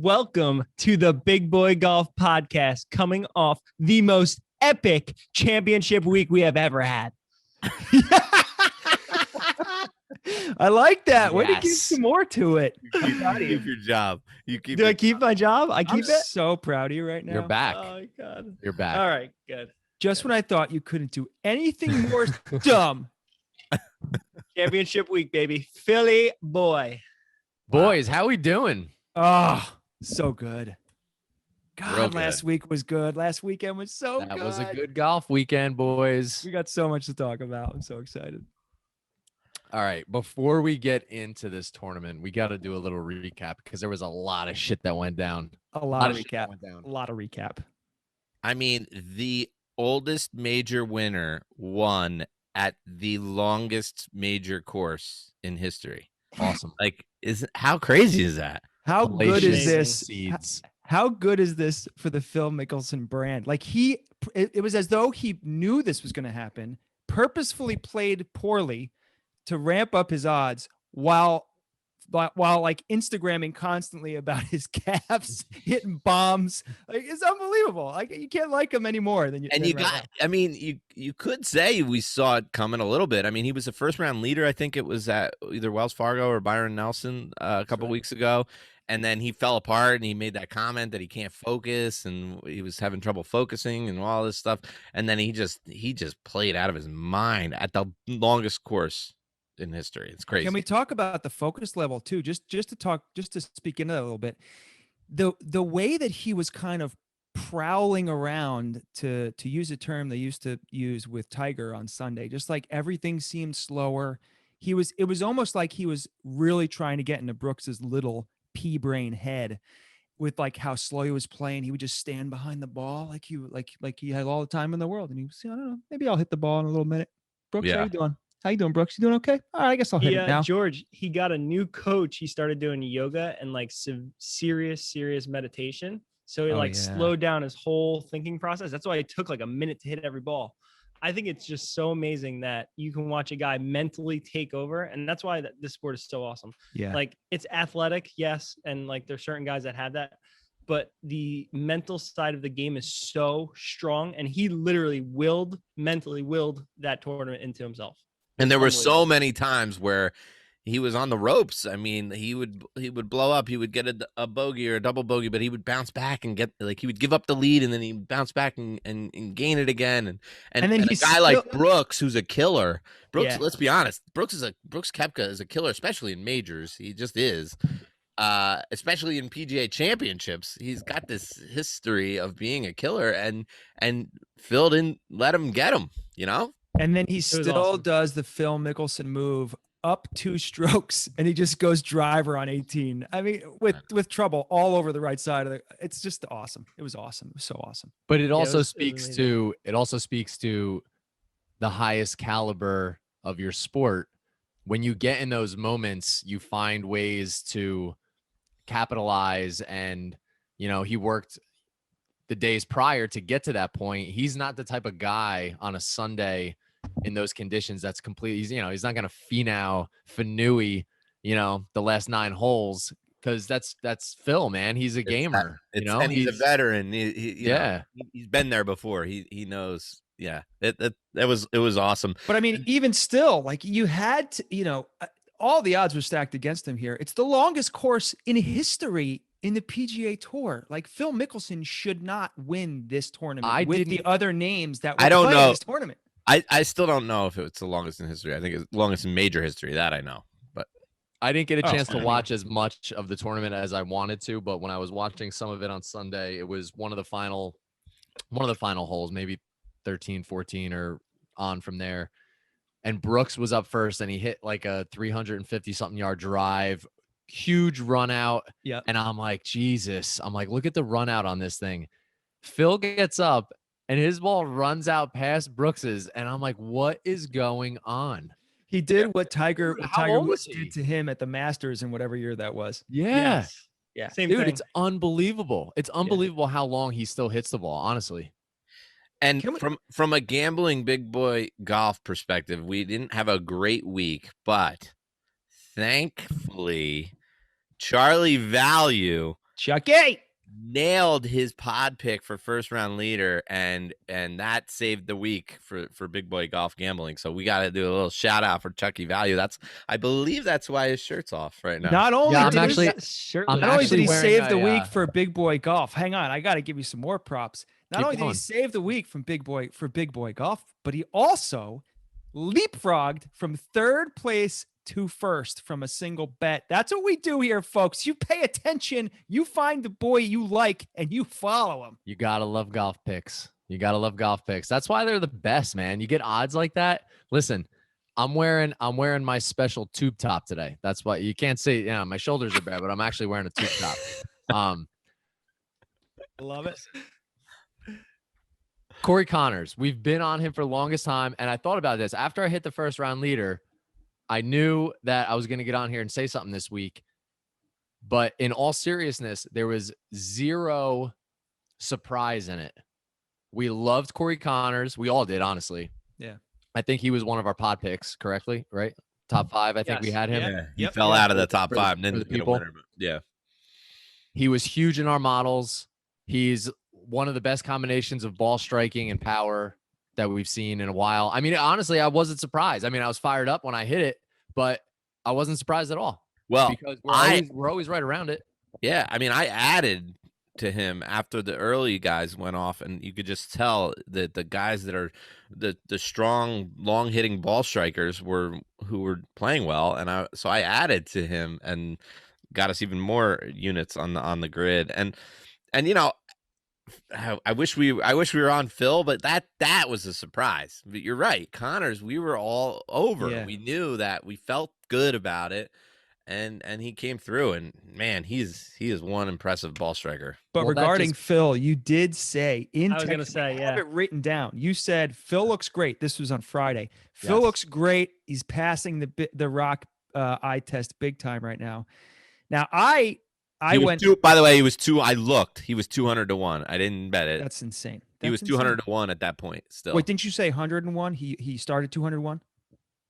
Welcome to the Big Boy Golf Podcast, coming off the most epic championship week we have ever had. I like that. Way to give some more to it. You keep your job. Do I keep my job? I keep I'm it. so proud of you right now. You're back. Oh my God. You're back. All right, good. Just when I thought you couldn't do anything more dumb. Championship week, baby. Philly boy. Boys, how we doing? Oh, so good. Real God, good. last week was good. Last weekend was so good. That was a good golf weekend, boys. We got so much to talk about. I'm so excited. All right, before we get into this tournament, we got to do a little recap because there was a lot of shit that went down. A lot of shit recap. that went down. A lot of recap. I mean, the oldest major winner won at the longest major course in history. Awesome. Like, how crazy is that? How good is Amazing this? Seeds. How good is this for the Phil Mickelson brand? Like it was as though he knew this was going to happen, purposefully played poorly to ramp up his odds while like Instagramming constantly about his calves hitting bombs. Like, it's unbelievable. Like, you can't like him anymore than you. And than you right got, I mean, you could say we saw it coming a little bit. I mean, he was a first round leader. I think it was at either Wells Fargo or Byron Nelson a couple weeks ago. And then he fell apart and he made that comment that he can't focus and he was having trouble focusing and all this stuff. And then he just played out of his mind at the longest course in history. It's crazy. Can we talk about the focus level too? Just to speak into that a little bit. The way that he was kind of prowling around, to use a term they used to use with Tiger on Sunday, just like everything seemed slower. It was almost like he was really trying to get into Brooks's little pea brain head with like how slow he was playing. He would just stand behind the ball like he had all the time in the world. And he was, I don't know, maybe I'll hit the ball in a little minute. Brooks, Yeah. how you doing? How you doing, Brooks? You doing okay? All right, I guess I'll hit it now. George, he got a new coach. He started doing yoga and like serious meditation. So he slowed down his whole thinking process. That's why it took like a minute to hit every ball. I think it's just so amazing that you can watch a guy mentally take over. And that's why this sport is so awesome. Yeah. Like, it's athletic, yes. And like, there's certain guys that have that, but the mental side of the game is so strong. And he literally mentally willed that tournament into himself. And there were so many times where he was on the ropes. I mean, he would blow up. He would get a bogey or a double bogey, but he would bounce back and he would give up the lead and then he'd bounce back and gain it again. And then a guy like Brooks, who's a killer. Brooks, let's be honest, Brooks Koepka is a killer, especially in majors. He just is. Especially in PGA championships. He's got this history of being a killer, and Phil didn't let him get him, you know? And then he still does the Phil Mickelson move, up 2 strokes, and he just goes driver on 18. I mean, with trouble all over the right side of it's just awesome. It was awesome. It was so awesome. But it also speaks to the highest caliber of your sport. When you get in those moments, you find ways to capitalize, and he worked the days prior to get to that point. He's not the type of guy on a Sunday in those conditions that's completely, he's not going to Finui, the last 9 holes, because that's Phil, man. He's a gamer, and he's a veteran. He's been there before. He knows. Yeah, it was awesome. But I mean, even still, like, you had to, all the odds were stacked against him here. It's the longest course in history in the PGA Tour. Like, Phil Mickelson should not win this tournament with the other names that were playing this tournament. I still don't know if it's the longest in history. I think it's the longest in major history. That I know. But I didn't get a chance to watch as much of the tournament as I wanted to. But when I was watching some of it on Sunday, it was one of the final holes, maybe 13, 14 or on from there. And Brooks was up first, and he hit like a 350-something yard drive, huge run out. Yeah. And I'm like, Jesus. I'm like, look at the run out on this thing. Phil gets up, and his ball runs out past Brooks's, and I'm like, what is going on? He did what Tiger Woods did to him at the Masters in whatever year that was. Yeah. Yes. Yeah. Same Dude, thing. it's unbelievable. It's unbelievable how long he still hits the ball, honestly. And from a gambling big boy golf perspective, we didn't have a great week, but thankfully, Charlie Value Chucky nailed his pod pick for first round leader, and that saved the week for Big Boy Golf Gambling. So we got to do a little shout out for Chucky Value. I believe that's why his shirt's off right now. Not only Yeah, did I'm he, actually not only did he wearing save a, the week for Big Boy Golf. Hang on, I got to give you some more props. Not Keep only did he going. save the week from Big Boy Golf, but he also leapfrogged from third place to first from a single bet. That's what we do here, folks. You pay attention, you find the boy you like, and you follow him. You gotta love golf picks. You gotta love golf picks. That's why they're the best, man. You get odds like that. Listen, I'm wearing my special tube top today. That's why you can't see. Yeah, my shoulders are bare, but I'm actually wearing a tube top. Love it. Corey Connors, we've been on him for the longest time, and I thought about this after I hit the first round leader. I knew that I was going to get on here and say something this week, but in all seriousness, there was zero surprise in it. We loved Corey Connors. We all did, honestly. Yeah. I think he was one of our pod picks, correctly, right? Top 5, I think we had him. Yeah, he fell out of the top 5. For Didn't the get a people. winner, but yeah. He was huge in our models. He's one of the best combinations of ball striking and power that we've seen in a while. I mean, honestly, I wasn't surprised. I mean, I was fired up when I hit it, but I wasn't surprised at all. Well, because we're always right around it. Yeah, I mean, I added to him after the early guys went off, and you could just tell that the guys that are the strong, long hitting ball strikers who were playing well, and so I added to him and got us even more units on the grid, and you know. I wish we were on Phil, but that was a surprise. But you're right, Connors. We were all over. Yeah. We knew that. We felt good about it, and he came through. And man, he is one impressive ball striker. But regarding Phil, you did say I was gonna say, I have it written down. You said Phil looks great. This was on Friday. Phil looks great. He's passing the rock eye test big time right now. Now I was 200 to 1. I didn't bet it. That's insane. He was 200 to 1 at that point. Still. Wait, didn't you say 101? He started 201.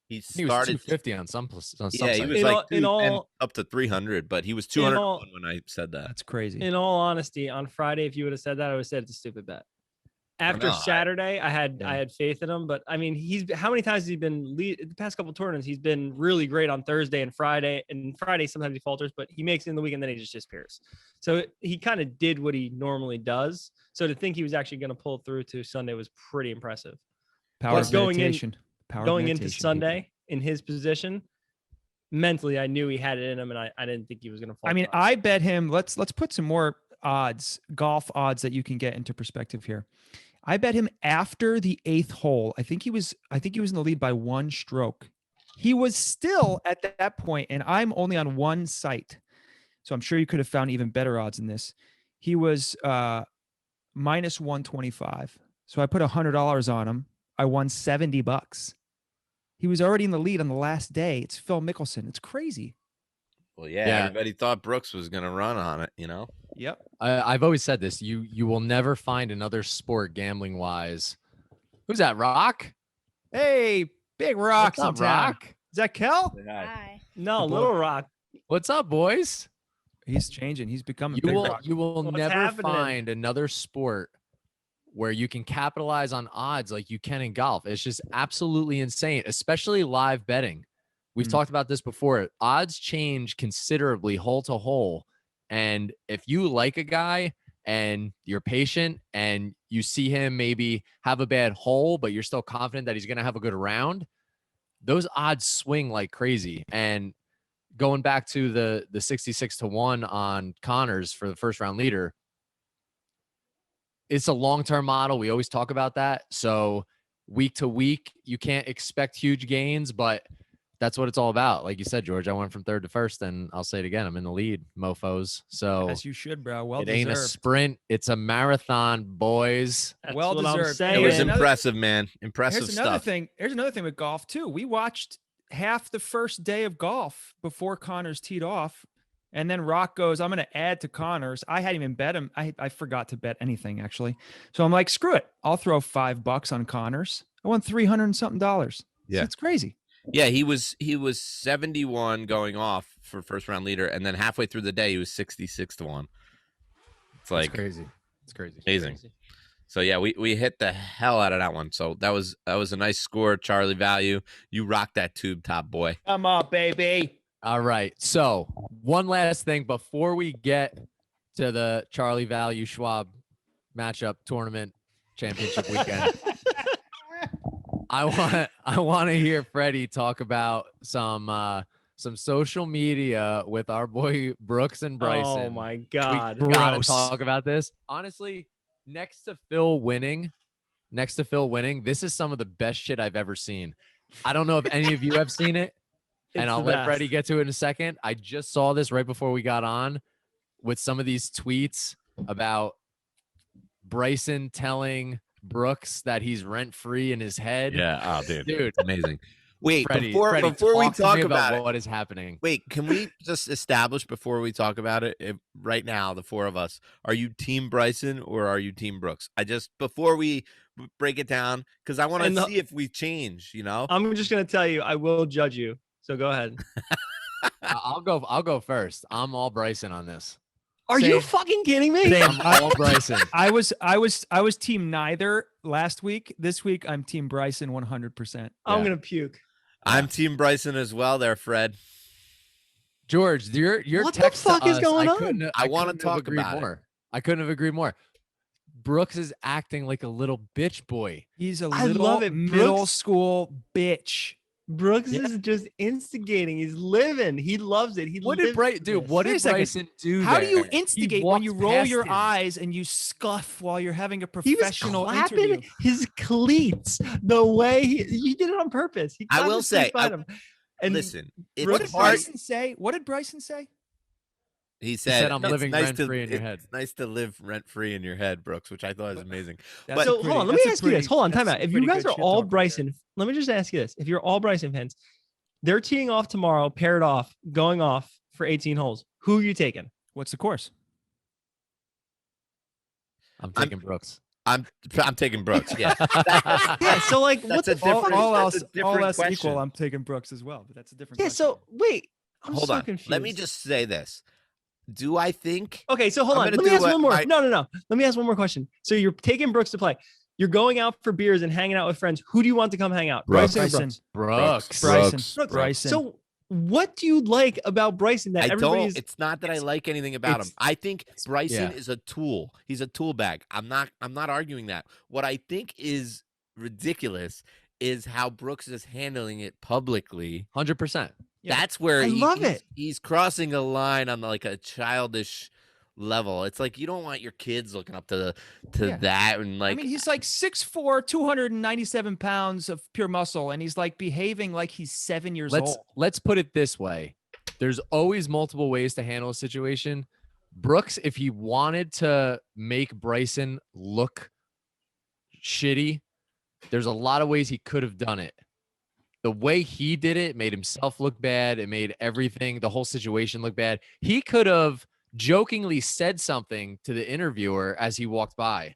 He was 250 on some. Yeah, he was up to 300, but he was 201 when I said that. That's crazy. In all honesty, on Friday, if you would have said that, I would have said it's a stupid bet. After Saturday, I had faith in him, but I mean, how many times has he been the past couple tournaments? He's been really great on Thursday and Friday. And Friday sometimes he falters, but he makes it in the week and then he just disappears. So he kind of did what he normally does. So to think he was actually going to pull through to Sunday was pretty impressive. Going into Sunday in his position, mentally, I knew he had it in him, and I didn't think he was going to fall. I mean, I bet him. Let's put some more golf odds that you can get into perspective here. I bet him after the 8th hole. I think he was in the lead by 1 stroke. He was still at that point, and I'm only on one site, so I'm sure you could have found even better odds than this. He was minus 125. So I put $100 on him. I won $70. He was already in the lead on the last day. It's Phil Mickelson. It's crazy. Well, yeah. Everybody thought Brooks was going to run on it, you know? Yep. I've always said this. You will never find another sport gambling wise. Who's that? Rock? Hey, Big Rock's What's up, Rock? Is that Kel? Hi. No, Little Rock. What's up, boys? He's changing. He's becoming Big Rock. You will What's never happening? find another sport where you can capitalize on odds like you can in golf. It's just absolutely insane, especially live betting. We've talked about this before. Odds change considerably hole to hole. And if you like a guy and you're patient and you see him maybe have a bad hole, but you're still confident that he's going to have a good round, those odds swing like crazy. And going back to the 66 to 1 on Connors for the first round leader, it's a long-term model. We always talk about that. So week to week, you can't expect huge gains, but that's what it's all about. Like you said, George, I went from 3rd to 1st, and I'll say it again. I'm in the lead, mofos. So as you should, bro. Well it deserved. ain't a sprint. It's a marathon, boys. That's well what I'm deserved. saying. It was Here's impressive, man. Impressive Here's another stuff. thing. Here's another thing with golf too. We watched half the first day of golf before Connors teed off, and then Rock goes, "I'm going to add to Connors." I hadn't even bet him. I forgot to bet anything actually. So I'm like, screw it. I'll throw $5 on Connors. I won $300 and something. Yeah. So it's crazy. Yeah, he was 71 going off for first round leader, and then halfway through the day he was 66 to 1. It's like crazy. It's crazy. Amazing. So yeah, we hit the hell out of that one. So that was a nice score, Charlie Value. You rocked that tube top, boy. Come on, baby. All right. So one last thing before we get to the Charlie Value Schwab matchup tournament championship weekend. I want to hear Freddie talk about some social media with our boy Brooks and Bryson. Oh my God. We gotta talk about this. Honestly, next to Phil winning, this is some of the best shit I've ever seen. I don't know if any of you have seen it, and I'll let Freddie get to it in a second. I just saw this right before we got on with some of these tweets about Bryson telling Brooks that he's rent-free in his head. Yeah. Oh, dude. Dude, Amazing. Wait, Freddie, before we talk about what is happening. Wait, can we just establish before we talk about it, right now, the four of us, are you team Bryson or are you team Brooks? Before we break it down, because I want to see if we change, you know? I'm just going to tell you, I will judge you. So go ahead. I'll go first. I'm all Bryson on this. Are you fucking kidding me? I'm all Bryson. I was team neither last week. This week I'm team Bryson 100%. I'm going to puke. I'm team Bryson as well there, Fred. George, your what text the fuck to is us, going on? I want to talk about more. I couldn't have agreed more. Brooks is acting like a little bitch boy. He's a I little love it. middle Brooks- school bitch. Brooks is just instigating. He's living. He loves it. What did Bryson do? How do you there? instigate He when you walked roll past your him. eyes and you scuff while you're having a He was professional clapping interview? his cleats the way he did it on purpose. He I clapped will his cleats say, behind him. And listen, What did it's hard. Bryson say? What did Bryson say? He said, I'm "It's living nice rent-free in your head." It's nice to live rent-free in your head, Brooks, which I thought was amazing. That's so a hold on, let that's me a ask you this. pretty- Hold on, time that's out. some If you pretty guys good are shit all talk right there. Bryson, let me just ask you this. If you're all Bryson fans, they're teeing off tomorrow, paired off, going off for 18 holes. Who are you taking? What's the course? I'm taking Brooks. I'm taking Brooks. Yeah. Yeah, so like what That's the a fuck? different- all that's else, a different all else question. equal. I'm taking Brooks as well, but that's a different. Yeah, question. so wait. I'm Hold so on. confused. Let me just say this. Do I think Okay, so hold I'm on. gonna Let me do ask what one more. my- No. Let me ask one more question. So you're taking Brooks to play. You're going out for beers and hanging out with friends. Who do you want to come hang out? Brooks. Bryson or Brooks. Brooks? Bryson. Brooks. Bryson. So what do you like about Bryson that I everybody's don't. It's not that I like anything about him. I think Bryson yeah. is a tool. He's a tool bag. I'm not arguing that. What I think is ridiculous is how Brooks is handling it publicly. 100%. Yeah. That's where I love it. He's crossing a line on like a childish level. It's like you don't want your kids looking up to Yeah. that and like I mean, he's like 6'4", 297 pounds of pure muscle, and he's like behaving like he's 7 years old. Let's put it this way. There's always multiple ways to handle a situation. Brooks, if he wanted to make Bryson look shitty, there's a lot of ways he could have done it. The way he did it made himself look bad. It made everything, the whole situation look bad. He could have jokingly said something to the interviewer as he walked by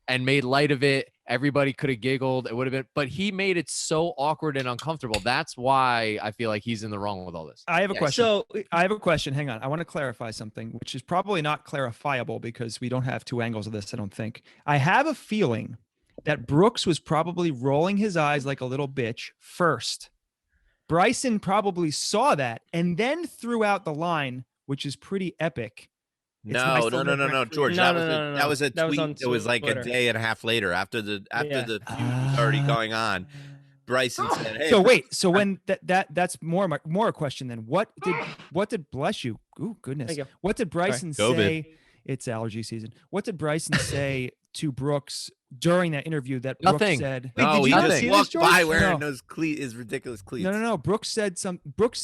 and made light of it. Everybody could have giggled. It would have been, but he made it so awkward and uncomfortable. That's why I feel like he's in the wrong with all this. I have a question. So I have a question. Hang on. I want to clarify something, which is probably not clarifiable because we don't have two angles of this, I don't think. I have a feeling that Brooks was probably rolling his eyes like a little bitch first. Bryson probably saw that and then threw out the line, which is pretty epic. It's nice to no, live rent-free. George. No, that was a That was tweet. on It was like Twitter. a day and a half later after the Yeah. feud was already going on. Bryson said, "Hey, So wait, so when that's more a question then. What did bless you? Ooh, goodness. Thank you. What did Bryson COVID. say? It's allergy season. What did Bryson say to Brooks during that interview that Brooks Nothing. said? Wait, no, did he you not just see this, walked George? by wearing No. those his ridiculous cleats." No. Brooks said Brooks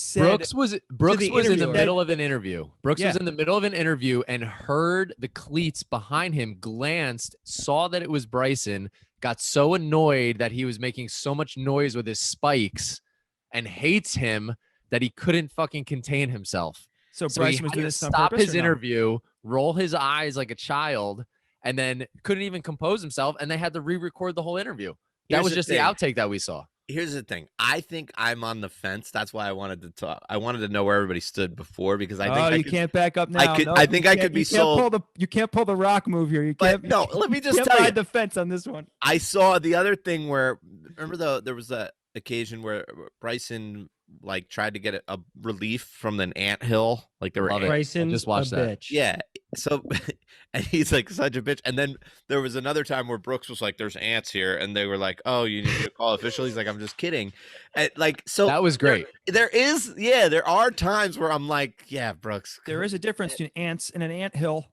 was in the interviewer. middle of an interview. Brooks was Yeah. in the middle of an interview and heard the cleats behind him, glanced, saw that it was Bryson, got so annoyed that he was making so much noise with his spikes and hates him that he couldn't fucking contain himself. So So Bryson he was had doing to this on stop purpose his or no? interview, roll his eyes like a child, and then couldn't even compose himself, and they had to re-record the whole interview. That Here's was the just thing. the outtake that we saw. Here's the thing. I think I'm on the fence. That's why I wanted to talk. I wanted to know where everybody stood before because I think you can't back up now. I think I could be sold. You can't pull the Rock move here. You But can't. no, let me just can't tell you. ride the fence on this one. I saw the other thing where remember there was a occasion where Bryson like tried to get a relief from an anthill. Like there were Bryson just watched that. Bitch. Yeah. So and he's like such a bitch. And then there was another time where Brooks was like, "There's ants here," and they were like, "Oh, you need to call official." He's like, "I'm just kidding." And like so that was great. There are times where I'm like, "Yeah, Brooks." There is a difference between ants and an anthill.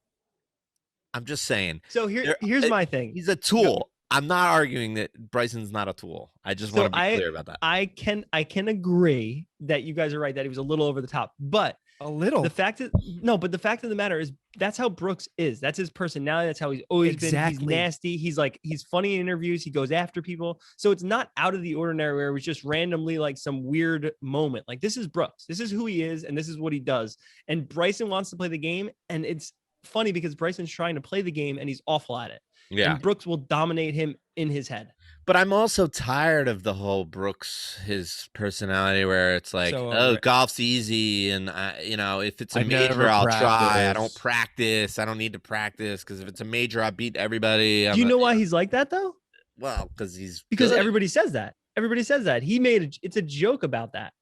I'm just saying. So here's my thing. He's a tool. I'm not arguing that Bryson's not a tool. I just want to be clear about that. I can agree that you guys are right that he was a little over the top, but a little. The fact of the matter is that's how Brooks is. That's his personality. That's how he's always been. He's nasty. He's funny in interviews. He goes after people. So it's not out of the ordinary where it was just randomly like some weird moment. Like this is Brooks. This is who he is, and this is what he does. And Bryson wants to play the game, and it's funny because Bryson's trying to play the game and he's awful at it. Yeah. And Brooks will dominate him in his head. But I'm also tired of the whole Brooks, his personality where it's like, golf's easy. And, if it's a major, I'll try. I don't practice. I don't need to practice because if it's a major, I beat everybody. Do you know why he's like that, though? Well, because everybody says that. Everybody says that. It's a joke about that.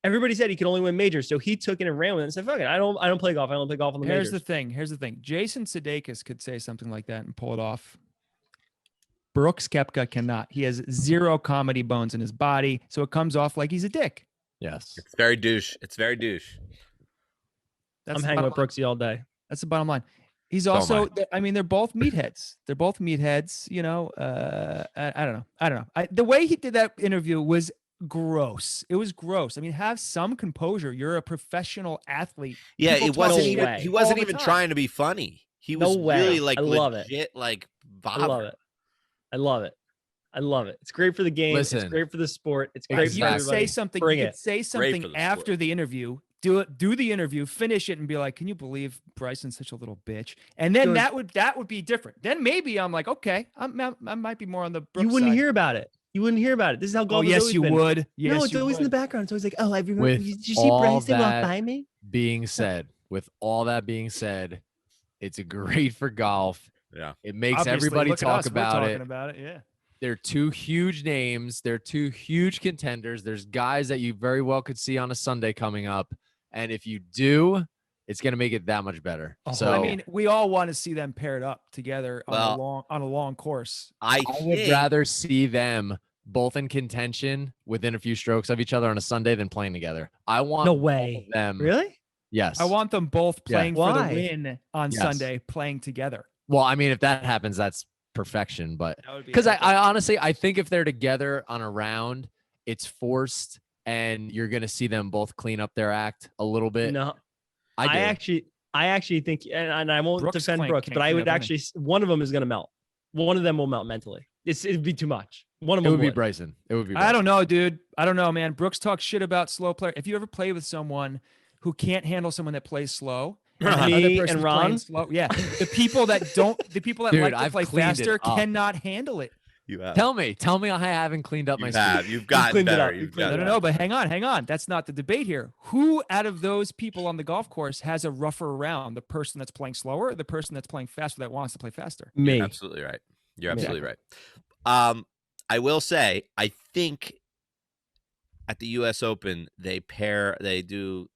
Everybody said he could only win majors, so he took it and ran with it and said, "Fuck it, I don't play golf. I don't play golf on the majors." Here's the thing. Jason Sudeikis could say something like that and pull it off. Brooks Koepka cannot. He has zero comedy bones in his body, so it comes off like he's a dick. Yes, it's very douche. I'm hanging with Brooksy all day. That's the bottom line. He's also. They're both meatheads. They're both meatheads. I don't know. The way he did that interview was gross. It was gross. I mean, have some composure. You're a professional athlete. Yeah, he wasn't even trying to be funny. He was really like legit, like bothered. I love it. It's great for the game. It's great for the sport. It's great for everybody. Say something after the interview. Do the interview, finish it, and be like, "Can you believe Bryson's such a little bitch?" And then that would be different. Then maybe I'm like, okay, I might be more on the Brooks You wouldn't side. hear about it. You wouldn't hear about it. This is how golf has always been. Yes, you would. No, it's always in the background. It's always like, oh, I remember. Did you see Bryson walk by me? With all that being said, it's great for golf. Yeah. It makes everybody talk about it. Yeah. They're two huge names. They're two huge contenders. There's guys that you very well could see on a Sunday coming up. And if you do, it's going to make it that much better. So I mean, we all want to see them paired up together on a long course. I would rather see them both in contention within a few strokes of each other on a Sunday than playing together. I want them. Really? Yes. I want them both playing for the win on Sunday, playing together. Well, I mean, if that happens, that's perfection. But because I honestly, I think if they're together on a round, it's forced and you're going to see them both clean up their act a little bit. No, I actually think, and I won't defend Brooks, but I would actually, one of them is going to melt. One of them will melt mentally. It'd be too much. One of them would be Bryson. It would be Bryson. I don't know, dude. I don't know, man. Brooks talks shit about slow player. If you ever play with someone who can't handle someone that plays slow, me and Ron, slow, the people that Dude, like to play faster cannot handle it. You have. Tell me I haven't cleaned up my speed. You've gotten better. No, but hang on. That's not the debate here. Who out of those people on the golf course has a rougher round? The person that's playing slower or the person that's playing faster that wants to play faster? Me. You're absolutely right. You're absolutely right. I will say, I think at the U.S. Open, they do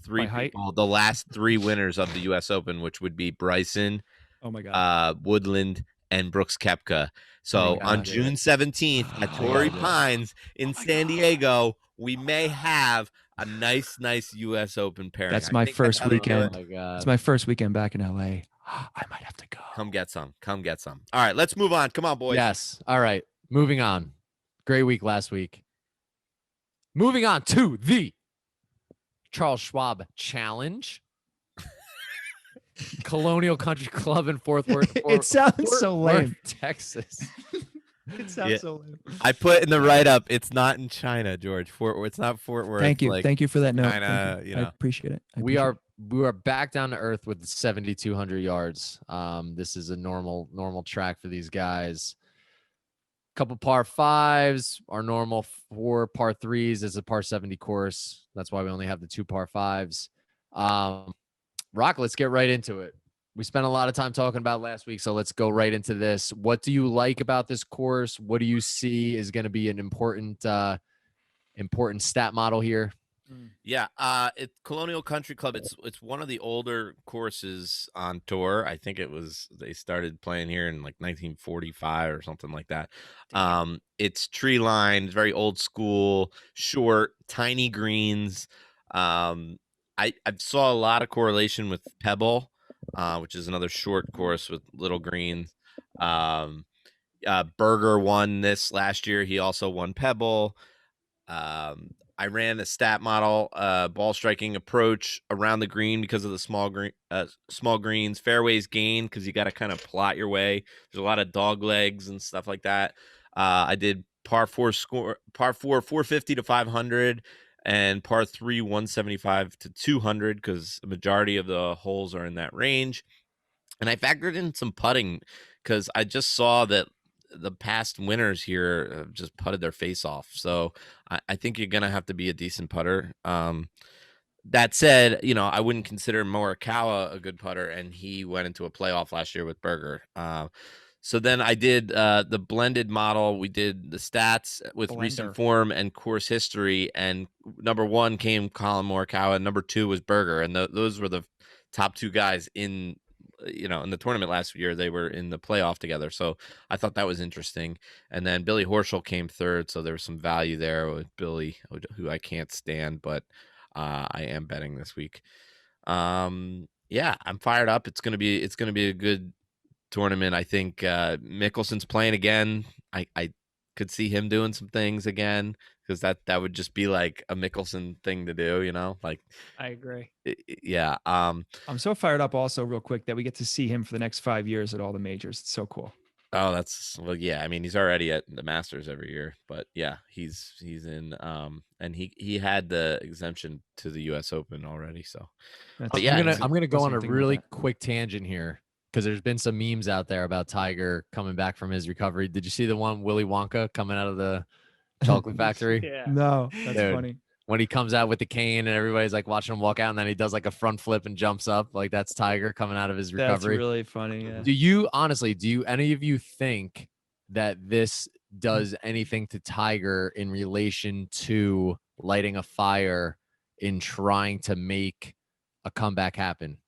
three people, the last three winners of the U.S. Open, which would be Bryson, oh my God, Woodland, and Brooks Koepka. So on June 17th at Torrey Pines in San Diego, we may have a nice U.S. Open pairing. That's my first weekend. Oh my God. It's my first weekend back in L.A. I might have to go. Come get some. All right, let's move on. Come on, boys. Yes. All right. Moving on. Great week last week. Moving on to the Charles Schwab Challenge. Colonial Country Club in Fort Worth. It sounds so lame. Texas. It sounds so lame. I put in the write-up, it's not in China, George. It's not Fort Worth. Thank you. Thank you for that note. China, I appreciate it. We are back down to earth with 7,200 yards. This is a normal track for these guys. couple par fives, our normal 4 par threes is a par 70 course. That's why we only have the 2 par fives. Rock, let's get right into it. We spent a lot of time talking about last week, so let's go right into this. What do you like about this course? What do you see is going to be an important stat model here? Yeah, it's Colonial Country Club. It's one of the older courses on tour. I think they started playing here in like 1945 or something like that. It's tree lined, very old school, short, tiny greens. I saw a lot of correlation with Pebble, which is another short course with little greens. Berger won this last year. He also won Pebble. I ran a stat model, ball striking approach around the green because of the small greens. Fairways gain because you got to kind of plot your way. There's a lot of dog legs and stuff like that. I did par 4 450 to 500, and par 3 175 to 200 because the majority of the holes are in that range. And I factored in some putting because I just saw that the past winners here have just putted their face off. So I think you're going to have to be a decent putter. That said, I wouldn't consider Morikawa a good putter, and he went into a playoff last year with Berger. So then I did the blended model. We did the stats with recent form and course history, and number 1 came Colin Morikawa, and number 2 was Berger, and those were the top 2 guys in the tournament last year. They were in the playoff together. So I thought that was interesting. And then Billy Horschel came third. So there was some value there with Billy, who I can't stand, but I am betting this week. Yeah, I'm fired up. It's going to be a good tournament. I think Mickelson's playing again. I could see him doing some things again, because that would just be like a Mickelson thing to do, like. I agree. Yeah. I'm so fired up also real quick that we get to see him for the next 5 years at all the majors. It's so cool. Oh, yeah. I mean, he's already at the Masters every year, but yeah, he's in, and he had the exemption to the US Open already. So, but yeah, I'm gonna go on a really quick tangent here, because there's been some memes out there about Tiger coming back from his recovery. Did you see the one Willy Wonka coming out of the chocolate factory? Yeah. No, that's funny. When he comes out with the cane and everybody's like watching him walk out, and then he does like a front flip and jumps up, like that's Tiger coming out of his recovery. That's really funny. Yeah. Do any of you think that this does anything to Tiger in relation to lighting a fire in trying to make a comeback happen?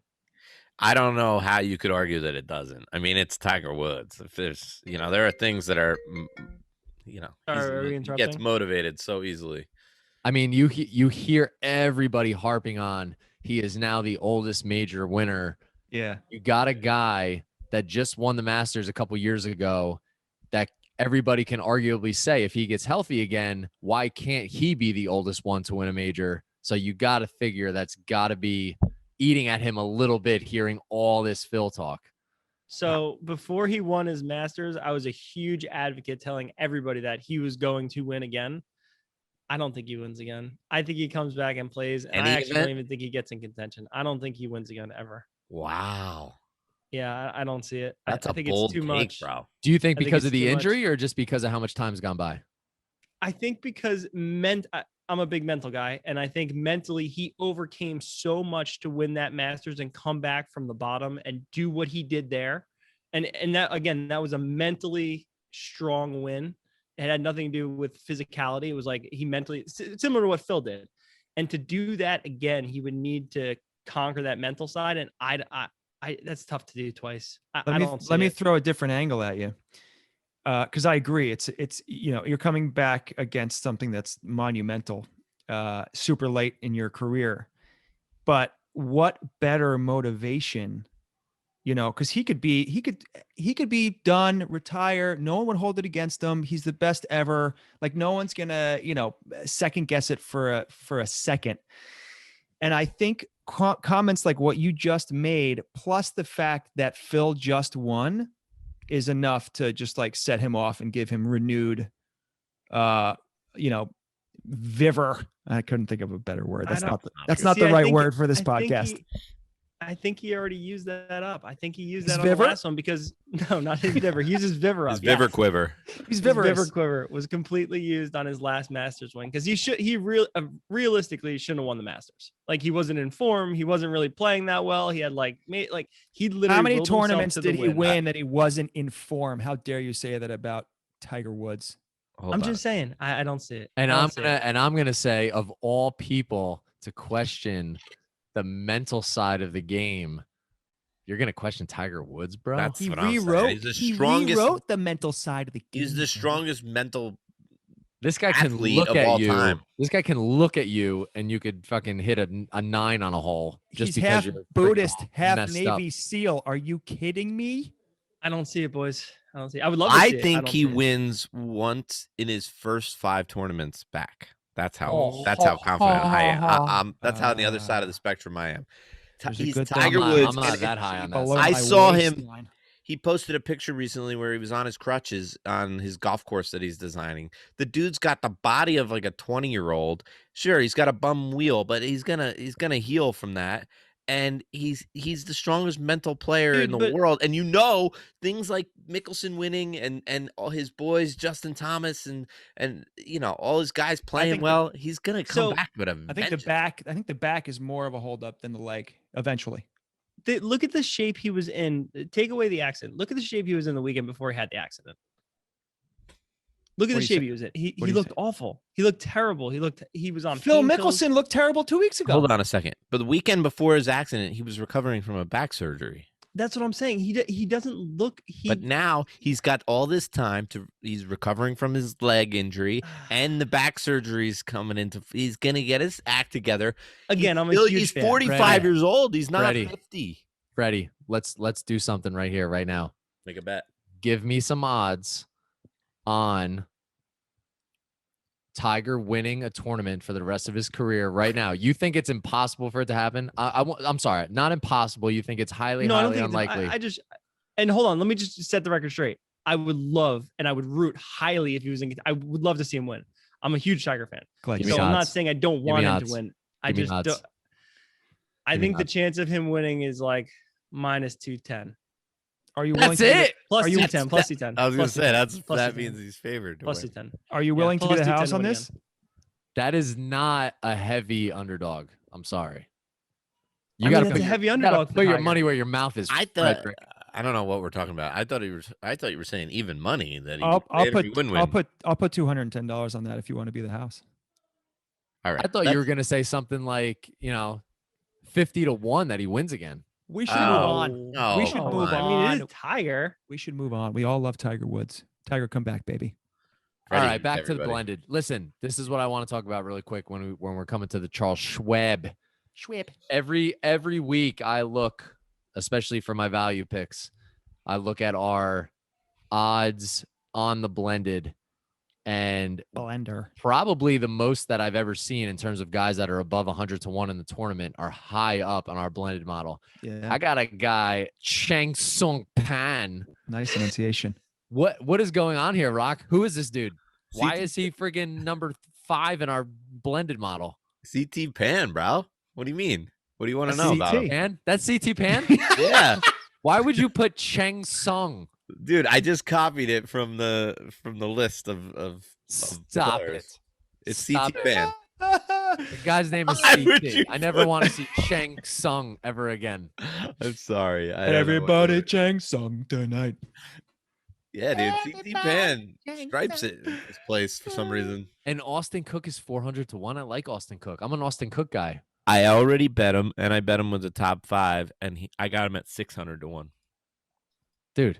I don't know how you could argue that it doesn't. I mean, it's Tiger Woods. If there's, there are things that are, he gets motivated so easily. I mean, you hear everybody harping on he is now the oldest major winner. Yeah. You got a guy that just won the Masters a couple years ago that everybody can arguably say, if he gets healthy again, why can't he be the oldest one to win a major? So you got to figure that's got to be eating at him a little bit, hearing all this Phil talk. So before he won his Masters, I was a huge advocate telling everybody that he was going to win again. I don't think he wins again. I think he comes back and plays, and I actually don't even think he gets in contention. I don't think he wins again ever. Wow. Yeah, I don't see it. That's I think a bold it's too much, bro. Do you think because of the injury or just because of how much time's gone by? I think because I'm a big mental guy, and I think mentally he overcame so much to win that Masters and come back from the bottom and do what he did there. And that, again, that was a mentally strong win. It had nothing to do with physicality. It was like he mentally, similar to what Phil did. And to do that again, he would need to conquer that mental side. And I that's tough to do twice. Let me throw a different angle at you. Because I agree. It's you're coming back against something that's monumental, super late in your career. But what better motivation, because he could be done, retire. No one would hold it against him. He's the best ever. Like no one's gonna, second guess it for a second. And I think comments like what you just made, plus the fact that Phil just won, is enough to just like set him off and give him renewed, vigor. I couldn't think of a better word. That's not the right word for this podcast. I think he already used that up. I think he used His that on the Viver? last one because no, not his Viver. He used his Viver up. His Viver quiver. He's His Viver Viverous. quiver was completely used on his last Masters win because realistically shouldn't have won the Masters. Like he wasn't in form. He wasn't really playing that well. He had he literally How many willed himself tournaments to the did he win that he wasn't in form? How dare you say that about Tiger Woods? I'm just saying. I don't see it. And I I'm don't see it. gonna say, of all people to question the mental side of the game, you're gonna question Tiger Woods, bro. That's He what I'm saying. rewrote. He's the He strongest. rewrote the mental side of the game. He's the strongest mental. This guy can athlete look of at all you. time. This guy can look at you, and you could fucking hit a 9 on a hole just He's because half you're freaking Buddhist, half messed Navy up. SEAL. Are you kidding me? I don't see it, boys. I don't see it. I would love to see I it. think don't he see it. wins once in his first 5 tournaments back. That's how confident I am. That's how on the other side of the spectrum I am. There's a He's good Tiger thing. Woods. I'm not and that high on that. Below I my saw him- waistline. He posted a picture recently where he was on his crutches on his golf course that he's designing. The dude's got the body of like a 20-year-old. Sure, he's got a bum wheel, but he's gonna heal from that. And he's the strongest mental player in the world. And things like Mickelson winning and all his boys, Justin Thomas and all his guys playing well, he's gonna come back with a I think the back is more of a holdup than the leg eventually. Look at the shape he was in. Take away the accident. Look at the shape he was in the weekend before he had the accident. Look at the shape he was in. He looked awful. He looked terrible. He was on Phil painkillers. Mickelson looked terrible 2 weeks ago. Hold on a second. But the weekend before his accident, he was recovering from a back surgery. That's what I'm saying. He doesn't look. But now he's got all this time he's recovering from his leg injury and the back surgery's coming into. He's gonna get his act together. Again, I'm a huge He's fan. 45 years old. He's not 50. Freddie, let's do something right here, right now. Make a bet. Give me some odds on Tiger winning a tournament for the rest of his career right now. You think it's impossible for it to happen? I'm sorry, not impossible. You think it's highly unlikely? And hold on, let me just set the record straight. I would love and I would root highly if he was in. I would love to see him win. I'm a huge Tiger fan, so I'm not saying I don't want him to win. I just don't. I think the chance of him winning is like -210. Are you willing That's it? Plus 210. Plus 210. I was gonna say that 210. means he's favored. Plus 210. Are you willing to do the house on this? That is not a heavy underdog. I'm sorry. You got to put a heavy underdog. Put your money where your mouth is. I don't know what we're talking about. I thought you were saying even money that he I'll win. put $210 on that if you want to be the house. All right. I thought you were gonna say something like 50-1 that he wins again. We should move on. No, we should move on. I mean, it is Tiger. We should move on. We all love Tiger Woods. Tiger, come back, baby. All right, back to the blended. Listen, this is what I want to talk about really quick when we're coming to the Charles Schwab. Every week I look, especially for my value picks, I look at our odds on the blended, and probably the most that I've ever seen in terms of guys that are above 100-1 in the tournament are high up on our blended model. Yeah, I got a guy, Chang Sung Pan. Nice enunciation. What is going on here, Rock? Who is this dude? Why is he friggin' number 5 in our blended model? CT Pan, bro. What do you mean? What do you want to know about him? Pan? That's CT Pan? Yeah. Why would you put Chang Sung? Dude, I just copied it from the list of Stop players. it. It's Stop CT Pan. The guy's name is Why would CT. you I never want to see Chang Sung ever again. I'm sorry. I don't know what Everybody to do. Chang Sung tonight. Yeah, dude. CT Pan stripes it in this place for some reason. And Austin Cook is 400-1. I like Austin Cook. I'm an Austin Cook guy. I already bet him, and I bet him with the top 5, and I got him at 600-1. Dude.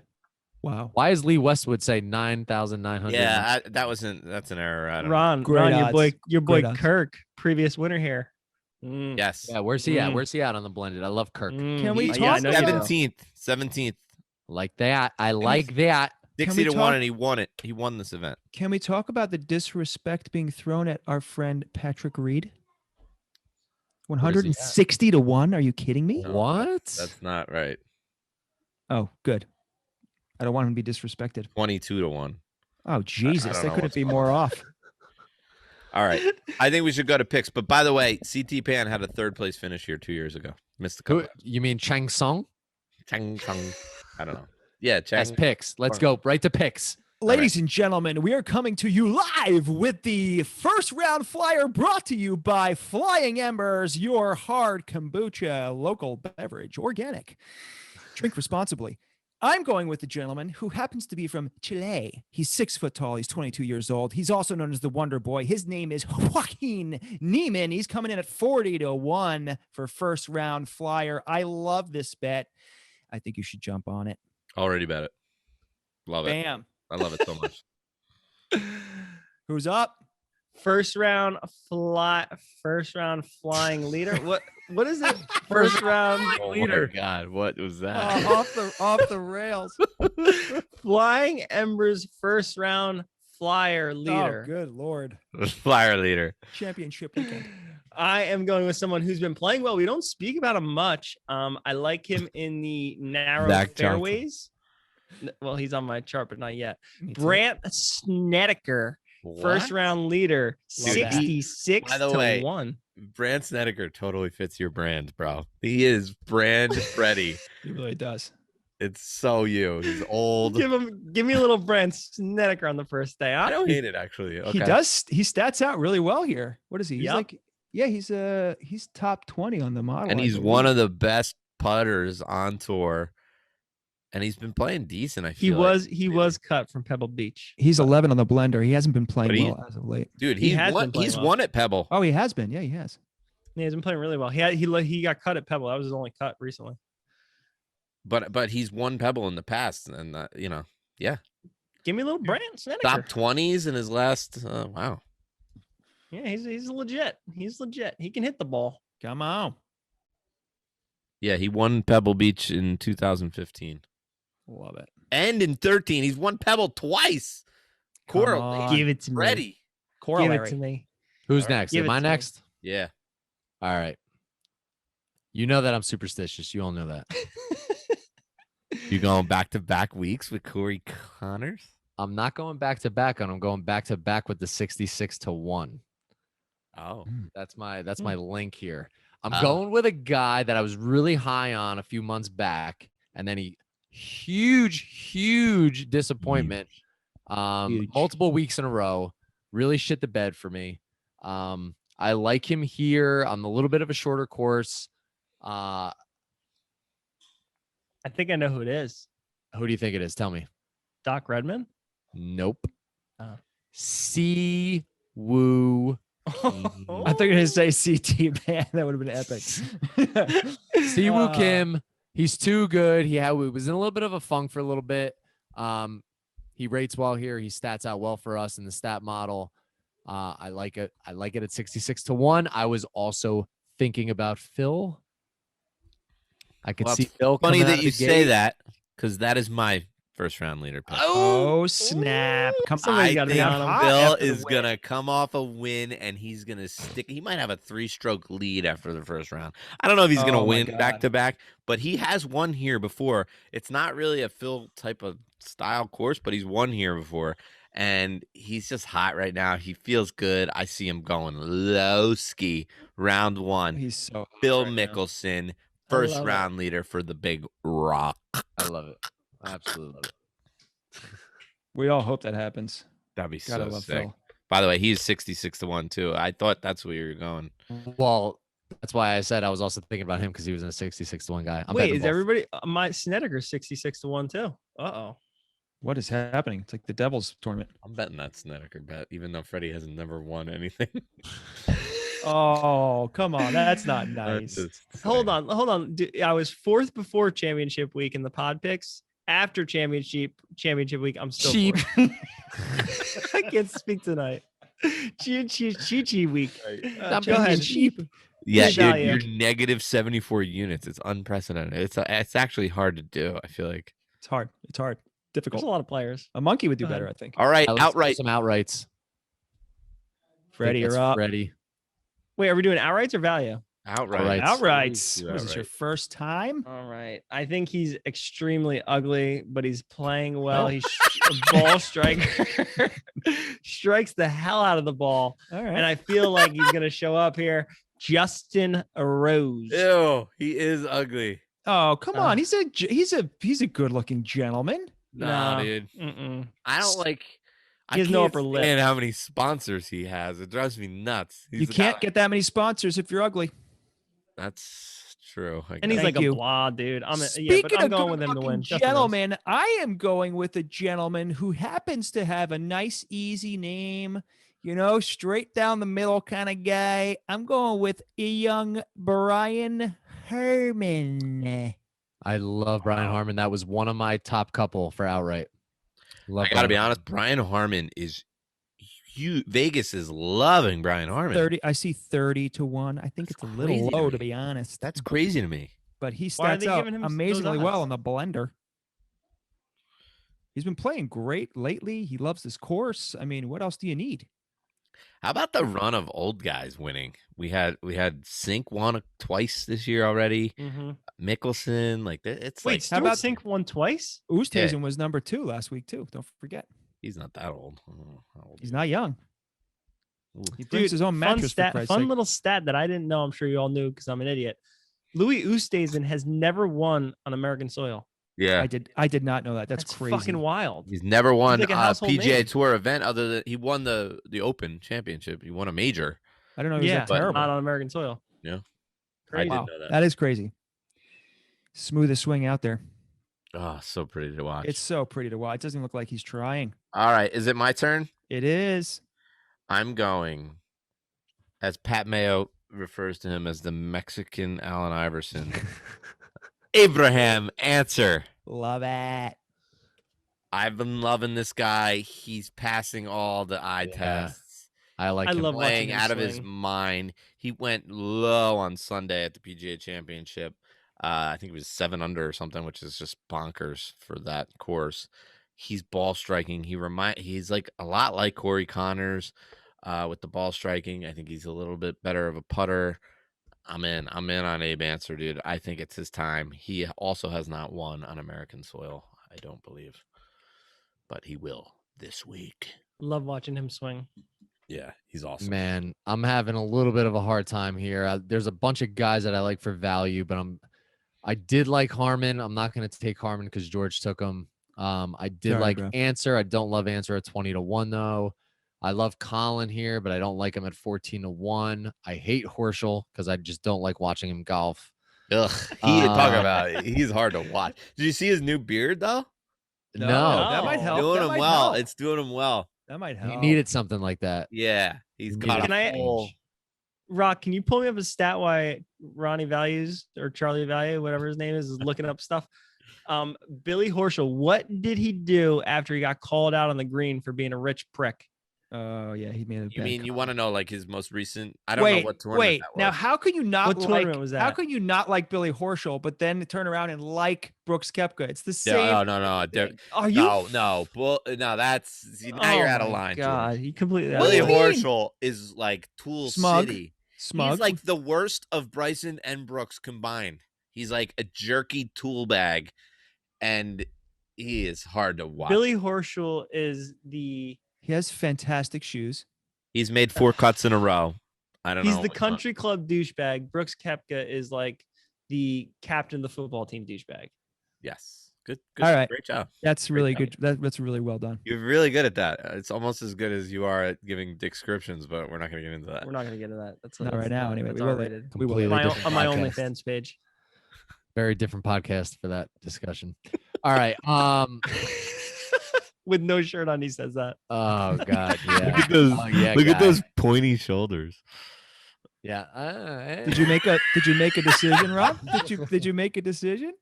Wow. Why is Lee Westwood say 9,900? Yeah, that's an error. I don't know. Ron, your boy Kirk, previous winner here. Yes. Yeah, where's he at? Where's he at on the blended? I love Kirk. Can we talk? Yeah, I know you do. 17th. Like that. I like that. 60-1, and he won it. He won this event. Can we talk about the disrespect being thrown at our friend Patrick Reed? 160-1. Are you kidding me? What? That's not right. Oh, good. I don't want him to be disrespected. 22-1. Oh, Jesus. I don't That know couldn't what's be going more off. All right. I think we should go to picks. But by the way, CT Pan had a 3rd place finish here 2 years ago. Missed the Who, cut. you mean Chang Song? Chang Sung. I don't know. Yeah, That's Chang. picks. Let's go right to picks. Ladies and gentlemen, we are coming to you live with the first round flyer brought to you by Flying Embers, your hard kombucha, local beverage, organic. Drink responsibly. I'm going with the gentleman who happens to be from Chile. He's 6 foot tall. He's 22 years old. He's also known as the Wonder Boy. His name is Joaquin Neiman. He's coming in at 40-1 for first round flyer. I love this bet. I think you should jump on it. Already bet it. Love it. Bam. I love it so much. Who's up? First round flying leader. What is it? First round leader. Oh my God, what was that? Off the rails. Flying Embers first round flyer leader. Oh, good Lord. Flyer leader. Championship weekend. I am going with someone who's been playing well. We don't speak about him much. I like him in the narrow Zach fairways. Well, he's on my chart, but not yet. Me too. Brant Snedeker, first round leader, Love that. 66 By the to way, 1. Brant Snedeker totally fits your brand, bro. He is brand ready. He really does. It's so you. He's old. Give me a little Brant Snedeker on the first day. I don't hate it actually. Okay. He does. He stats out really well here. What is he? He's Yep. like, yeah, he's top 20 on the model. And I he's believe. one of the best putters on tour. And he's been playing decent. I He feel was cut from Pebble Beach. He's 11 on the blender. He hasn't been playing But he- well as of late. dude. he has been playing He's well. won at Pebble. Oh, he has been. Yeah, he has. Yeah, he's been playing really well. He got cut at Pebble. That was his only cut recently. But he's won Pebble in the past, and yeah, Give me a little Brant Snedeker. top 20s in his last. Wow. Yeah, he's legit. He's legit. He can hit the ball. Come on. Yeah, he won Pebble Beach in 2015 Love it. and in 13. He's won Pebble twice. Come Coral, on. Give it to me. ready. Give it Corollary. to me. Who's All right, next? give Am it I to me. next? Yeah. All right. You know that I'm superstitious. You all know that. You going back to back weeks with Corey Connors? I'm not going back to back on. I'm going back to back with the 66-1. Oh, That's my link here. I'm Oh. going with a guy that I was really high on a few months back, and then huge disappointment. Huge. Multiple weeks in a row, really shit the bed for me. I like him here on a little bit of a shorter course. I think I know who it is. Who do you think it is? Tell me. Doc Redman. Nope. Oh. Si Woo. I thought you were going to say CT, man. That would have been epic. Si Woo Kim. He's too good. He was in a little bit of a funk for a little bit. He rates well here. He stats out well for us in the stat model. I like it. I like it at 66-1. I was also thinking about Phil. I could Well, see it's Phil. funny coming out that of you the say gate. that because that is my first round leader pick. Oh, snap. Come Somebody I gotta think be on him. Phil After the is win. gonna come off a win and he's gonna stick. He might have a 3-stroke lead after the first round. I don't know if he's gonna Oh, my win God. back to back, but he has won here before. It's not really a Phil type of style course, but he's won here before, and he's just hot right now. He feels good. I see him going low ski round one. He's so hot Phil right now. Mickelson, first love it. round leader for the Big Rock. I love it. I absolutely love it. We all hope that happens. That'd be Gotta so love sick. Phil. By the way, he's 66-1 too. I thought that's where you were going. Well, that's why I said I was also thinking about him because he was a 66-1 guy. I'm Wait, betting is both. everybody my Snedeker's 66-1 too? Uh-oh. What is happening? It's like the Devil's tournament. I'm betting that Snedeker bet, even though Freddie has never won anything. Oh, come on. That's not nice. Hold on. I was 4th before championship week in the pod picks. After championship week, I'm still Cheap. 4th. I can't speak tonight. Chi week. Stop Go being ahead. cheap. Yeah, Good value. you're negative 74 units. It's unprecedented. It's actually hard to do. I feel like. It's hard. It's hard. There's Difficult. a lot of players. A monkey would do Go ahead. better, I think. All right, Let's go outright. some outrights. Freddie, Think you're that's up. Freddie. Wait, are we doing outrights or value? Outright. Outrights. Was this your first time? All right. I think he's extremely ugly, but he's playing well. He's a ball striker. Strikes the hell out of the ball. All right. And I feel like he's going to show up here. Justin Rose. Ew, he is ugly. Oh, come on. He's a good-looking gentleman. No, No. dude. Mm-mm. I don't like. He has no upper lip. And how many sponsors he has? It drives me nuts. You can't get that many sponsors if you're ugly. That's true. And he's Thank like you. a blah dude. I'm Speaking I'm of going with him to win. Justin Rose. gentlemen, I am going with a gentleman who happens to have a nice, easy name. You know, straight down the middle kind of guy. I'm going with a young Brian Herman. I love Brian Harmon. That was one of my top couple for outright. Love I got to be honest. Brian Harmon is huge. Vegas is loving Brian Harmon. 30. I see 30-1. I think it's a little crazy to low, me. to be honest. That's crazy to me. But he Why are stacks they out giving him those amazingly well odds? on the blender. He's been playing great lately. He loves this course. I mean, what else do you need? How about the run of old guys winning? We had Sink won twice this year already. Mm-hmm. Mickelson, like it's Wait, like Stuart about- Sink won twice? Oosthuizen was number 2 last week, too. Don't forget. he's not that old. I don't know how old he He's is. not young. Ooh. He brings his own fun mattress, for stat, Christ's fun sake. little stat that I didn't know. I'm sure you all knew because I'm an idiot. Louis Oosthuizen has never won on American soil. Yeah, I did not know that. That's crazy. fucking wild. he's never won like a a household PGA name. Tour event other than he won the Open Championship. He won a major. I don't know. He was Yeah, that but terrible. not on American soil. Yeah. Crazy. I Wow, didn't know that. that is crazy. Smoothest swing out there. Oh, so pretty to watch. It's so pretty to watch. It doesn't look like he's trying. All right, is it my turn? It is. I'm going, as Pat Mayo refers to him as the Mexican Allen Iverson. Abraham Answer. Love it. I've been loving this guy. He's passing all the eye Yeah. tests. I like I him. love watching Playing him out of his swing. mind. He went low on Sunday at the PGA Championship. I think it was 7 under or something, which is just bonkers for that course. He's ball striking. He's like a lot like Corey Connors with the ball striking. I think he's a little bit better of a putter. I'm in on Abe Answer, dude. I think it's his time. He also has not won on American soil, I don't believe, but he will this week. Love watching him swing. Yeah, he's awesome. Man, I'm having a little bit of a hard time here. There's a bunch of guys that I like for value, but I did like Harmon. I'm not going to take Harmon because George took him. I did Sorry, like bro. Answer. I don't love Answer at 20-1 though. I love Colin here, but I don't like him at 14-1. I hate Horschel because I just don't like watching him golf. Ugh, talk about it. He's hard to watch. Did you see his new beard though? No, No, that might help. Doing That him might well. help. It's doing him well. That might he help. needed something like that. Yeah, he's Can got I- a full. Rock, can you pull me up a stat why Ronnie Values or Charlie Value, whatever his name is looking up stuff? Billy Horschel, what did he do after he got called out on the green for being a rich prick? Oh yeah, he made a You bad mean you call. want to know like his most recent? I don't know what tournament Wait. that was. Now, how can you not What like? tournament was How that? can you not like Billy Horschel, but then turn around and like Brooks Koepka? It's the same. No. Are you? No. Well, no, that's see, now you're Oh out of my line. God, George. he completely. What do Billy you mean? Horschel is like Tool Smug. City. Smug. He's like the worst of Bryson and Brooks combined. He's like a jerky tool bag, and he is hard to watch. Billy Horschel is the. He has fantastic shoes. He's made 4 cuts in a row. I don't know. He's the what's country club douchebag. Brooks Koepka is like the captain of the football team douchebag. Yes. Good. All right. Great job. That's really job. good. That's really well done. You're really good at that. It's almost as good as you are at giving descriptions, but we're not going to get into that. We're not gonna get into that. That's Not right now, anyway. That's We will R-rated. We will Completely later. different On my podcast. OnlyFans page. Very different podcast for that discussion. All right. With no shirt on, he says that. Oh God. Yeah. Look at those. Oh, yeah, look at guy. those pointy shoulders. Yeah. Did you make a decision, Rob? Did you make a decision?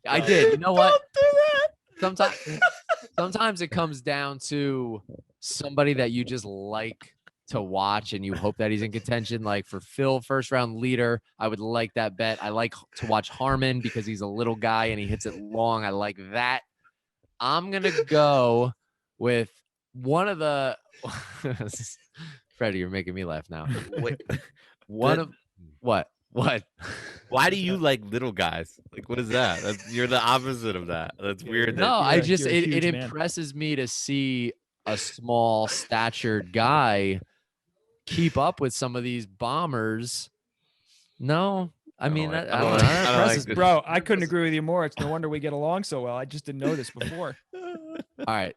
I did. You know what? Don't do that. Sometimes it comes down to somebody that you just like to watch and you hope that he's in contention. Like for Phil, first round leader, I would like that bet. I like to watch Harmon because he's a little guy and he hits it long. I like that. I'm gonna go with one of the Freddie, you're making me laugh now. Wait, One of what? What? Why do you like little guys? Like, what is that? You're the opposite of that. That's weird. No, that, you're a it huge man. impresses me to see a small statured guy keep up with some of these bombers. No, I mean, that impresses me. Bro, I couldn't agree with you more. It's no wonder we get along so well. I just didn't know this before. All right.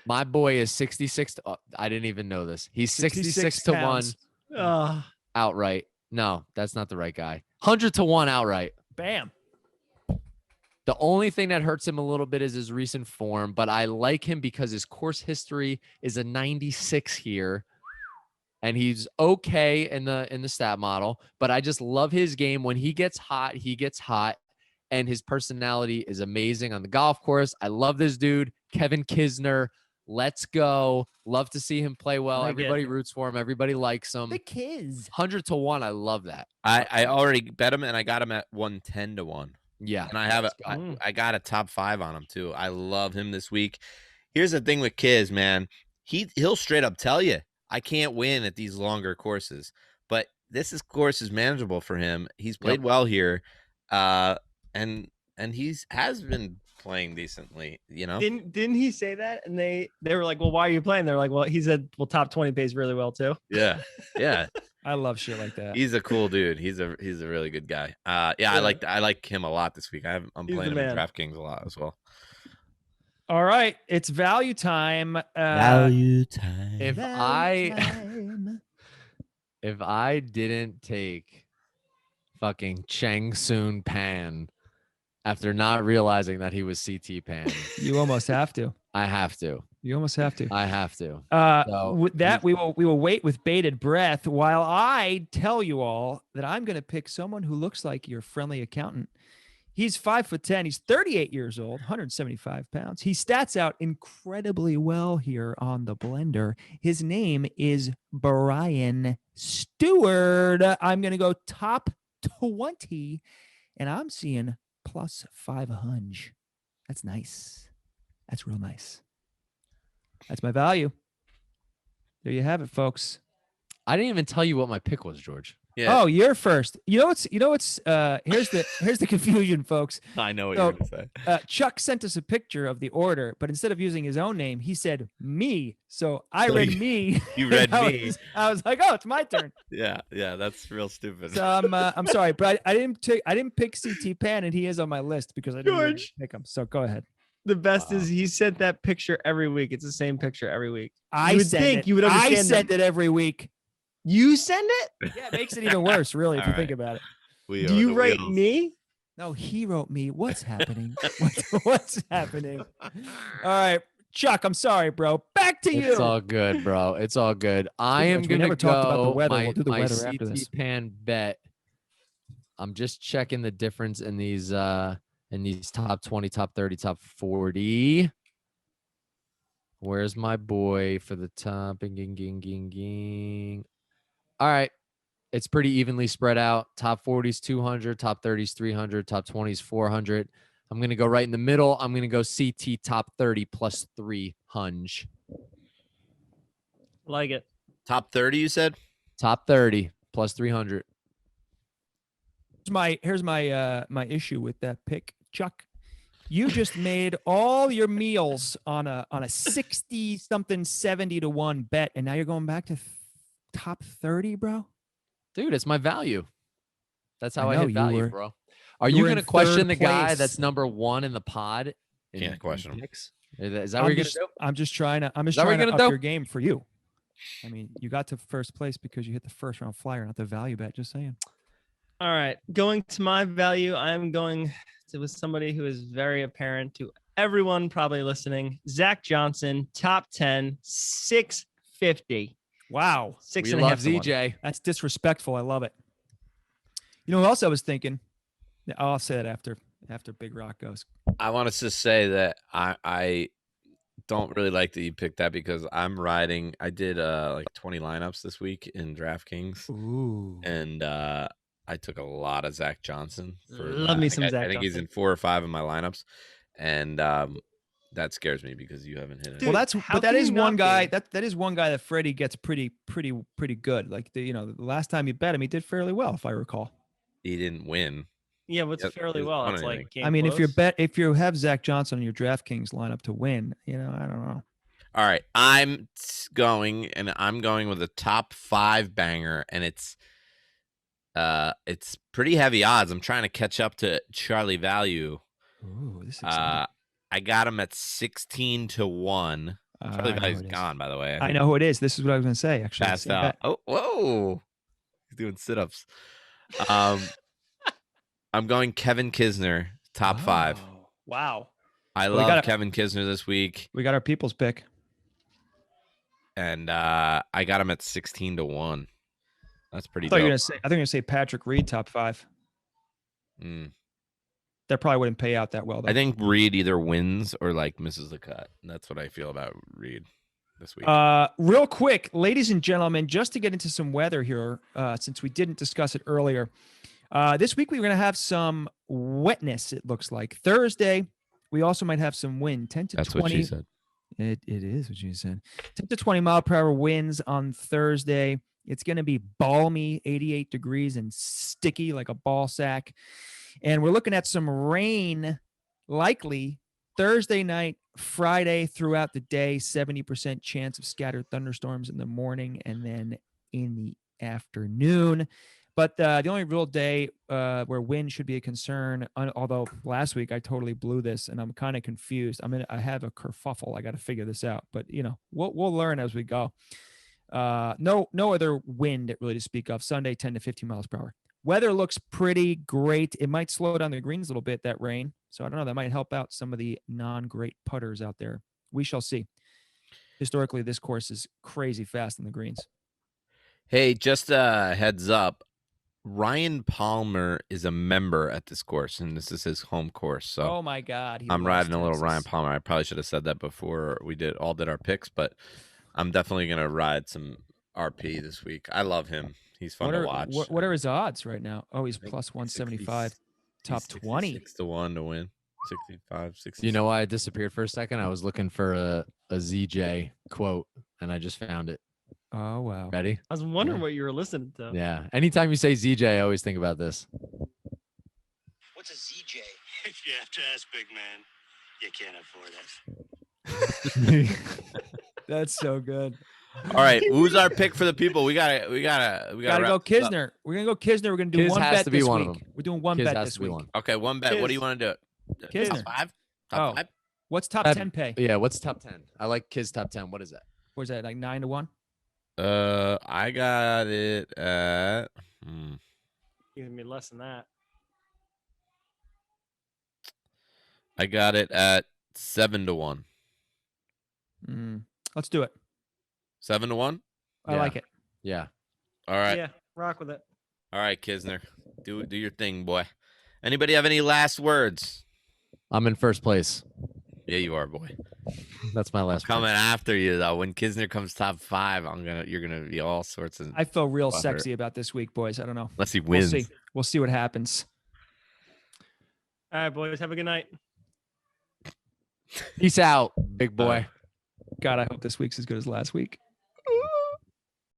My boy is 66. I didn't even know this. He's 66 to 1 outright. No, that's not the right guy. 100 to 1 outright. Bam. The only thing that hurts him a little bit is his recent form, but I like him because his course history is a 96 here. And he's okay in the stat model, but I just love his game. When he gets hot, and his personality is amazing on the golf course. I love this dude, Kevin Kisner. Let's go. Love to see him play well. Everybody roots for him. Everybody likes him. The Kiz. 100 to 1. I love that. I already bet him, and I got him at 110 to 1. Yeah. And I got a top 5 on him too. I love him this week. Here's the thing with Kiz, man. He'll straight up tell you, I can't win at these longer courses, but course is manageable for him. He's played well here, and has been playing decently. You know, didn't he say that? And they were like, "Well, why are you playing?" They're like, "Well, he said, well, top 20 pays really well too." Yeah. I love shit like that. He's a cool dude. He's a really good guy. I like him a lot this week. I'm playing him in DraftKings a lot as well. All right, it's value time. Value time. If I didn't take fucking Chang Soon Pan after not realizing that he was CT Pan, you almost have to. I have to. You almost have to. I have to. With that, we will wait with bated breath while I tell you all that I'm going to pick someone who looks like your friendly accountant. He's 5'10". He's 38 years old, 175 pounds. He stats out incredibly well here on the blender. His name is Brian Stewart. I'm going to go top 20, and I'm seeing plus 500. That's nice. That's real nice. That's my value. There you have it, folks. I didn't even tell you what my pick was, George. Yeah. Oh, you're first. Here's the confusion, folks. I know what you're going to say. Chuck sent us a picture of the order, but instead of using his own name, he said me. So I read me. You read me. I was like, oh, it's my turn. Yeah, that's real stupid. So I'm sorry, but I didn't pick CT Pan, and he is on my list because I didn't really pick him. So go ahead. The best is he sent that picture every week. It's the same picture every week. I send it every week. You send it? Yeah, it makes it even worse, really, if you think about it. Do you write me? No, he wrote me. What's happening? What's happening? All right, Chuck, I'm sorry, bro. Back to you. It's all good, bro. It's all good. I am going to go about the weather. We'll do the my weather after CT this. Pan bet. I'm just checking the difference in these top 20, top 30, top 40. Where's my boy for the top? Ging. All right. It's pretty evenly spread out. Top 40s 200, top 30s 300, top 20s 400. I'm going to go right in the middle. I'm going to go CT top 30 plus 300. Like it. Top 30, you said? Top 30 plus 300. Here's my issue with that pick, Chuck. You just made all your meals on a 60 something 70 to 1 bet, and now you're going back to top 30, bro. Dude, it's my value. That's how I hit value, bro. Are you going to question the guy that's number 1 in the pod? Can't question him. Is that what you're going to do? I'm just trying to up your game for you. I mean, you got to first place because you hit the first round flyer, not the value bet. Just saying. All right, going to my value, I'm going with somebody who is very apparent to everyone probably listening. Zach Johnson, top 10, 650. Wow. 6.5 ZJ. That's disrespectful. I love it. You know what else I was thinking? I'll say that after Big Rock goes. I want to just say that I don't really like that you picked that because I'm riding. I did like 20 lineups this week in DraftKings. Ooh. And I took a lot of Zach Johnson. Love me some Zach Johnson. I think he's in 4 or 5 of my lineups. And That scares me because you haven't hit it. Well, Dude, but that can is you one not guy. be? That is one guy that Freddie gets pretty good. Like the last time you bet him, he did fairly well, if I recall. He didn't win. Yeah, what's Yep, fairly he well? won That's anything. like came I mean, close. if you have Zach Johnson in your DraftKings lineup to win, I don't know. All right, I'm going with a top 5 banger, and it's pretty heavy odds. I'm trying to catch up to Charlie Value. Ooh, this is exciting. I got him at 16-1. Charlie Value's gone, by the way. I know who it is. This is what I was going to say. Actually, Passed out. Oh, whoa! He's doing sit-ups. I'm going Kevin Kisner, top 5. Wow. I love Kevin Kisner this week. We got our people's pick. And I got him at 16-1. That's pretty I thought you were dope. going to say Patrick Reed, top 5. That probably wouldn't pay out that well, though. I think Reed either wins or like misses the cut. That's what I feel about Reed this week. Real quick, ladies and gentlemen, just to get into some weather here, since we didn't discuss it earlier. This week we're going to have some wetness, it looks like. Thursday, we also might have some wind, 10 to 20. That's what she said. It is what she said. 10 to 20 mile per hour winds on Thursday. It's going to be balmy, 88 degrees and sticky like a ball sack. And we're looking at some rain likely Thursday night, Friday throughout the day, 70% chance of scattered thunderstorms in the morning and then in the afternoon. But the only real day where wind should be a concern, although last week I totally blew this and I'm kind of confused. I have a kerfuffle. I got to figure this out. But, we'll learn as we go. No other wind really to speak of. Sunday, 10 to 15 miles per hour. Weather looks pretty great. It might slow down the greens a little bit, that rain. So I don't know. That might help out some of the non-great putters out there. We shall see. Historically, this course is crazy fast in the greens. Hey, just a heads up. Ryan Palmer is a member at this course, and this is his home course. So, oh my God, I'm riding a little Ryan Palmer. I probably should have said that before we did our picks, but I'm definitely gonna ride some RP this week. I love him. He's fun to watch. What are his odds right now? Oh, he's plus 175, top 20. 6-1 to win. 65, 60. You know why I disappeared for a second? I was looking for a ZJ quote, and I just found it. Oh, wow. Ready? I was wondering what you were listening to. Yeah. Anytime you say ZJ, I always think about this. What's a ZJ? If you have to ask, big man, you can't afford it. That's so good. All right, who's our pick for the people? We gotta go Kisner. We're gonna go Kisner. We're gonna do one bet this week. We're doing one bet this week. Okay, one bet. What do you want to do? Kisner. Top 5? Top 5? What's top 10 pay? Yeah, what's top 10? I like Kiz top 10. What is that? Where's that? Like 9-1? I got it at Even me less than that. I got it at 7-1. Let's do it. 7-1? I like it. Yeah. All right. Yeah, rock with it. All right, Kisner. Do your thing, boy. Anybody have any last words? I'm in first place. Yeah, you are, boy. That's my last Coming after you though. When Kisner comes top 5, you're gonna be all sorts of I feel real sexy about this week, boys. I don't know. Unless he wins. We'll see what happens. All right, boys. Have a good night. Peace out, big boy. God, I hope this week's as good as last week.